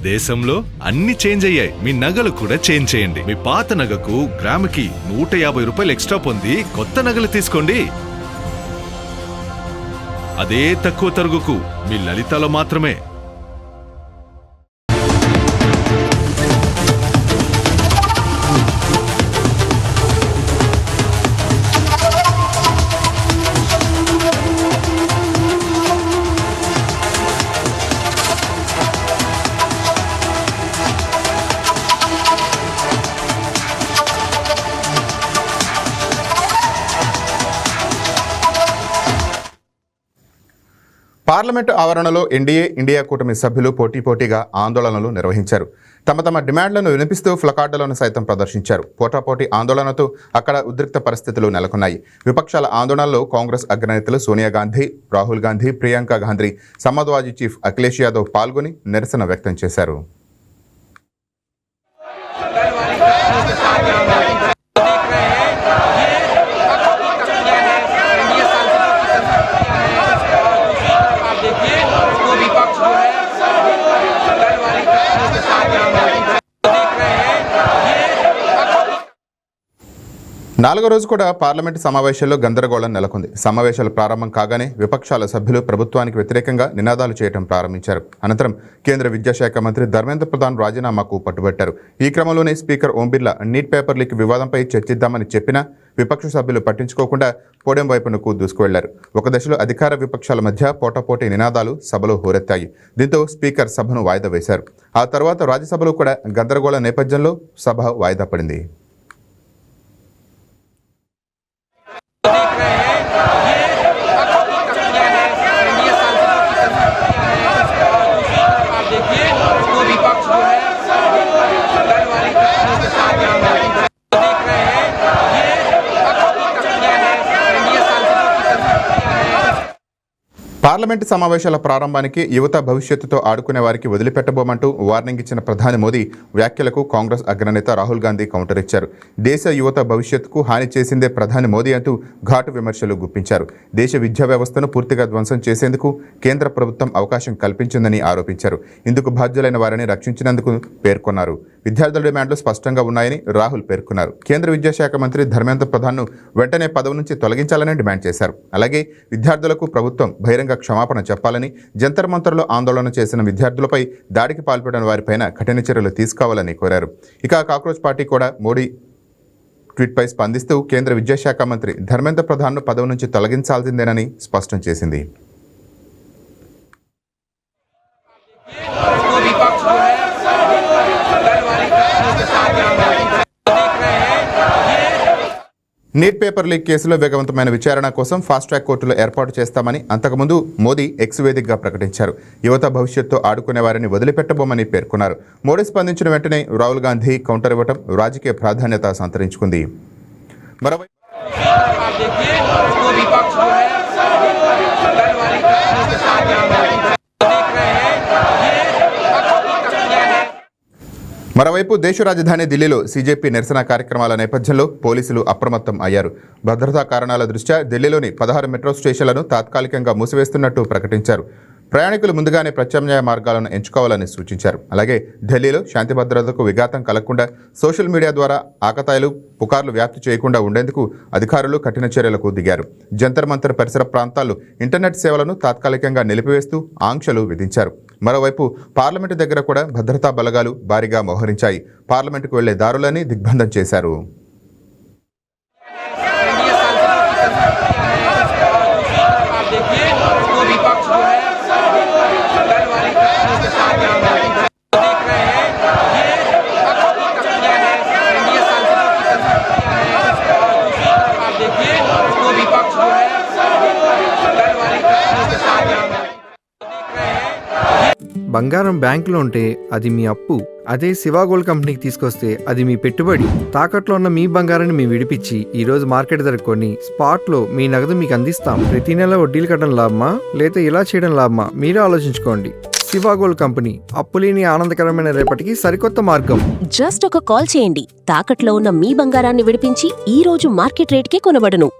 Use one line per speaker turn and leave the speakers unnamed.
దేశంలో అన్ని చేంజ్ అయ్యాయి, మీ నగలు కూడా చేంజ్ చేయండి. మీ పాత నగకు గ్రాముకి 150 రూపాయలు ఎక్స్ట్రా పొంది కొత్త నగలు తీసుకోండి. అదే తక్కువ తరుగుకు మీ లలితలో మాత్రమే.
పార్లమెంటు ఆవరణలో ఎన్డీఏ ఇండియా కూటమి సభ్యులు పోటీగా ఆందోళనలు నిర్వహించారు. తమ డిమాండ్లను వినిపిస్తూ ప్లకార్డులను సైతం ప్రదర్శించారు. పోటాపోటీ ఆందోళనతో అక్కడ ఉద్రిక్త పరిస్థితులు నెలకొన్నాయి. విపక్షాల ఆందోళనలో కాంగ్రెస్ అగ్రనేతలు సోనియా గాంధీ, రాహుల్ గాంధీ, ప్రియాంక గాంధీ, సమాజ్వాదీ చీఫ్ అఖిలేష్ యాదవ్ పాల్గొని నిరసన వ్యక్తం చేశారు. నాలుగో రోజు కూడా పార్లమెంటు సమావేశాల్లో గందరగోళం నెలకొంది. సమావేశాలు ప్రారంభం కాగానే విపక్షాల సభ్యులు ప్రభుత్వానికి వ్యతిరేకంగా నినాదాలు చేయడం ప్రారంభించారు. అనంతరం కేంద్ర విద్యాశాఖ మంత్రి ధర్మేంద్ర ప్రధాన్ రాజీనామాకు పట్టుబట్టారు. ఈ క్రమంలోనే speaker Om Birla neat paper leak వివాదంపై చర్చిద్దామని చెప్పినా విపక్ష సభ్యులు పట్టించుకోకుండా పోడియం వైపునకు దూసుకువెళ్లారు. ఒక దశలో అధికార విపక్షాల మధ్య పోటాపోటీ నినాదాలు సభలో హోరెత్తాయి. దీంతో స్పీకర్ సభను వాయిదా వేశారు. ఆ తర్వాత రాజ్యసభలో కూడా గందరగోళ నేపథ్యంలో సభ వాయిదా పడింది. పార్లమెంటు సమావేశాల ప్రారంభానికి యువత భవిష్యత్తుతో ఆడుకునే వారికి వదిలిపెట్టబోమంటూ వార్నింగ్ ఇచ్చిన ప్రధాని మోదీ వ్యాఖ్యలకు కాంగ్రెస్ అగ్రనేత రాహుల్ గాంధీ కౌంటర్ ఇచ్చారు. దేశ యువత భవిష్యత్తుకు హాని చేసిందే ప్రధాని మోదీ అంటూ ఘాటు విమర్శలు గుప్పించారు. దేశ విద్యా వ్యవస్థను పూర్తిగా ధ్వంసం చేసేందుకు కేంద్ర ప్రభుత్వం అవకాశం కల్పించిందని ఆరోపించారు. ఇందుకు బాధ్యులైన వారిని రక్షించినందుకు పేర్కొన్నారు. విద్యార్థుల డిమాండ్లు స్పష్టంగా ఉన్నాయని రాహుల్ పేర్కొన్నారు. కేంద్ర విద్యాశాఖ మంత్రి ధర్మేంద్ర ప్రధాన్ను వెంటనే పదవి నుంచి తొలగించాలని డిమాండ్ చేశారు. అలాగే విద్యార్థులకు ప్రభుత్వం బహిరంగ క్షమాపణ చెప్పాలని, జంతర్ మంతర్లో ఆందోళన చేసిన విద్యార్థులపై దాడికి పాల్పడిన వారిపైన కఠిన చర్యలు తీసుకోవాలని కోరారు. ఇక కాక్రోచ్ పార్టీ కూడా మోడీ ట్వీట్పై స్పందిస్తూ కేంద్ర విద్యాశాఖ మంత్రి ధర్మేంద్ర ప్రధాన్ను పదవి నుంచి తొలగించాల్సిందేనని స్పష్టం చేసింది. నీట్ పేపర్ లీక్ కేసులో వేగవంతమైన విచారణ కోసం ఫాస్ట్ ట్రాక్ కోర్టులు ఏర్పాటు చేస్తామని అంతకుముందు మోదీ ఎక్స్ వేదికగా ప్రకటించారు. యువత భవిష్యత్తు ఆడుకునే వారిని వదిలిపెట్టబోమని పేర్కొన్నారు. మోడీ స్పందించిన వెంటనే రాహుల్ గాంధీ కౌంటర్ ఇవ్వడం రాజకీయ ప్రాధాన్యత సంతరించుకుంది. మరోవైపు దేశ రాజధాని ఢిల్లీలో సీజేపీ నిరసన కార్యక్రమాల నేపథ్యంలో పోలీసులు అప్రమత్తం అయ్యారు. భద్రతా కారణాల దృష్ట్యా ఢిల్లీలోని 16 మెట్రో స్టేషన్లను తాత్కాలికంగా మూసివేస్తున్నట్టు ప్రకటించారు. ప్రయాణికులు ముందుగానే ప్రత్యామ్నాయ మార్గాలను ఎంచుకోవాలని సూచించారు. అలాగే ఢిల్లీలో శాంతి భద్రతకు విఘాతం కలగకుండా సోషల్ మీడియా ద్వారా ఆకతాయిలు, పుకార్లు వ్యాప్తి చేయకుండా ఉండేందుకు అధికారులు కఠిన చర్యలకు దిగారు. జంతర్ మంతర్ పరిసర ప్రాంతాల్లో ఇంటర్నెట్ సేవలను తాత్కాలికంగా నిలిపివేస్తూ ఆంక్షలు విధించారు. మరోవైపు పార్లమెంటు దగ్గర కూడా భద్రతా బలగాలు భారీగా మోహరించాయి. పార్లమెంటుకు వెళ్లే దారులని దిగ్బంధం చేశారు.
బంగారం బ్యాంకులో ఉంటే అది మీ అప్పు, అదే శివ గోల్డ్ కంపెనీకి తీసుకొస్తే అది మీ పెట్టుబడి. తాకట్లో ఉన్న మీ బంగారాన్ని మేము విడిపించి ఈ రోజు మార్కెట్ ధర కొని స్పాట్లో మీ నగదు మీకు అందిస్తాం. ప్రతి నెల వడ్డీలు కట్టడం లాభమా లేదా ఇలా చేయడం లాభమా మీరే ఆలోచించుకోండి. శివ గోల్డ్ కంపెనీ, అప్పులేని ఆనందకరమైన రేపటికి సరికొత్త మార్గం.
జస్ట్ ఒక కాల్ చేయండి. తాకట్లో ఉన్న మీ బంగారాన్ని విడిపించి ఈ రోజు మార్కెట్ రేట్కే కొనబడును.